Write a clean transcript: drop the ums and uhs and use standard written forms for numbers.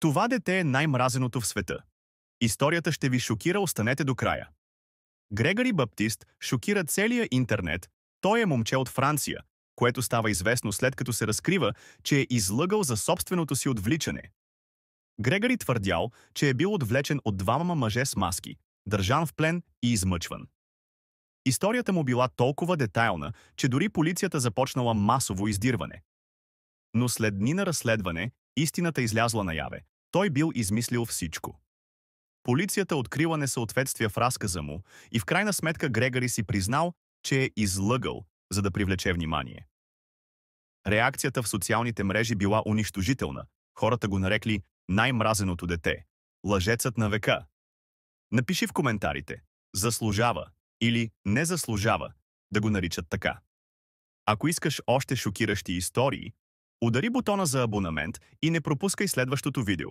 Това дете е най-мразеното в света. Историята ще ви шокира, останете до края. Грегори Баптист шокира целия интернет. Той е момче от Франция, което става известно след като се разкрива, че е излъгал за собственото си отвличане. Грегори твърдял, че е бил отвлечен от двама мъже с маски, държан в плен и измъчван. Историята му била толкова детайлна, че дори полицията започнала масово издирване. Но след дни на разследване, истината излязла наяве. Той бил измислил всичко. Полицията открила несъответствия в разказа му и в крайна сметка Грегори си признал, че е излъгал, за да привлече внимание. Реакцията в социалните мрежи била унищожителна. Хората го нарекли най-мразеното дете, лъжецът на века. Напиши в коментарите «Заслужава» или «Не заслужава» да го наричат така. Ако искаш още шокиращи истории, удари бутона за абонамент и не пропускай следващото видео.